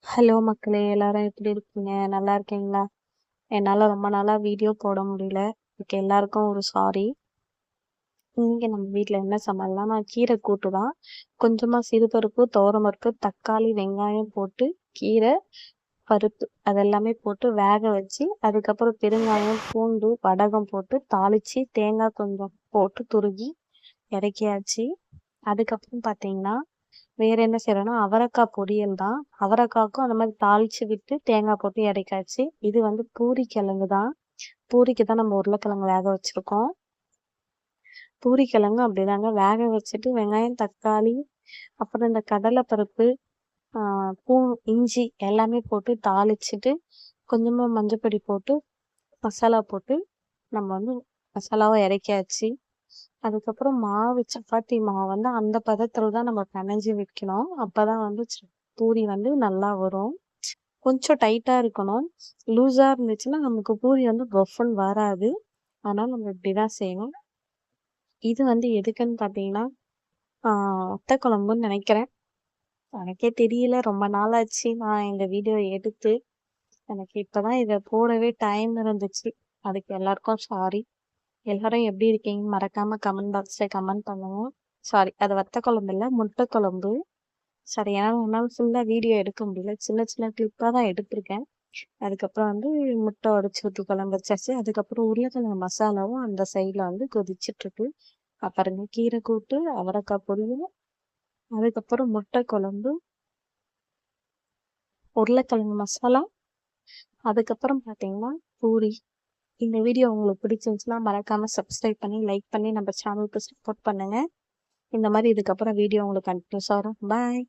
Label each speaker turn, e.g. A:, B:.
A: Hello மக்களே! எல்லாரும் எப்படி இருக்கீங்க? நல்லா இருக்கீங்களா? என்னால ரொம்ப நாளா வீடியோ போட முடியல. அதுக்கு எல்லாருக்கும் ஒரு சாரி. இங்க நம்ம வீட்ல என்ன சமையல்னா, நான் கீரை கூட்டு தான். கொஞ்சமா சிறுபருப்பு, துவரம்பருப்பு, தக்காளி, வெங்காயம் போட்டு, கீரை, பருப்பு அதெல்லாமே போட்டு வேக வச்சு, அதுக்கப்புறம் பெருங்காயம், பூண்டு, வடகம் போட்டு தாளிச்சு, தேங்காய் கொஞ்சம் போட்டு துருவி இறக்கியாச்சு. அதுக்கப்புறம் பார்த்தீங்கன்னா, வேற என்ன செய்றேன்னா, அவரைக்காய் பொரியல் தான். அவரைக்காய்க்கும் அந்த மாதிரி தாளிச்சு விட்டு தேங்காய் போட்டு இறக்காச்சு. இது வந்து பூரி கிழங்கு தான். பூரிக்கு தான் நம்ம உருளைக்கிழங்கு வேக வச்சிருக்கோம். பூரி கிழங்கு அப்படிதாங்க வேக வச்சுட்டு வெங்காயம், தக்காளி, அப்புறம் இந்த கடலைப்பருப்பு, பூ, இஞ்சி எல்லாமே போட்டு தாளிச்சுட்டு, கொஞ்சமா மஞ்சப்பொடி போட்டு, மசாலா போட்டு நம்ம வந்து மசாலாவை இறக்கியாச்சு. அதுக்கப்புறம் மாவு சப்பாத்தி மாவு வந்து அந்த பதத்துல தான் நம்ம பெனஞ்சு வைக்கணும். அப்பதான் வந்து பூரி வந்து நல்லா வரும். கொஞ்சம் டைட்டா இருக்கணும். லூஸா இருந்துச்சுன்னா நமக்கு பூரி வந்து பஃப்னு வராது. அதனால நம்ம இப்படிதான் செய்யணும். இது வந்து எதுக்குன்னு பார்த்தீங்கன்னா, வத்த குழம்புன்னு நினைக்கிறேன். எனக்கே தெரியல. ரொம்ப நாளாச்சு நான் இந்த வீடியோ எடுத்து. எனக்கு இப்பதான் இத போடவே டைம் இருந்துச்சு. அதுக்கு எல்லாருக்கும் சாரி. எல்லாரும் எப்படி இருக்கீங்கன்னு மறக்காம கமெண்ட் பாக்ஸ்ல கமெண்ட் பண்ணுங்க. சாரி, அது வத்த குழம்பு இல்ல, முட்டை குழம்பு. சரி, ஏன்னா என்னால ஃபுல்லா வீடியோ எடுக்க முடியல. சின்ன சின்ன கிளிப்பா தான் எடுத்திருக்கேன். அதுக்கப்புறம் வந்து முட்டை உடைச்சு ஊத்தி குழம்பு வச்சாச்சு. அதுக்கப்புறம் உருளைக்கிழங்கு மசாலாவும் அந்த சைடுல வந்து கொதிச்சிட்டு இருக்கு. அப்புறங்க கீரை கூட்டு, அவரைக்காய் பொரியல், அதுக்கப்புறம் முட்டை குழம்பு, உருளைக்கிழங்கு மசாலா, அதுக்கப்புறம் பார்த்தீங்கன்னா பூரி. இந்த வீடியோ உங்களுக்கு பிடிச்சிருந்துச்சுன்னா மறக்காம சப்ஸ்கிரைப் பண்ணி லைக் பண்ணி நம்ம சேனலுக்கு சப்போர்ட் பண்ணுங்க. இந்த மாதிரி இதுக்கப்புறம் வீடியோ உங்களுக்கு கண்டினியூஸா வரும். பாய்.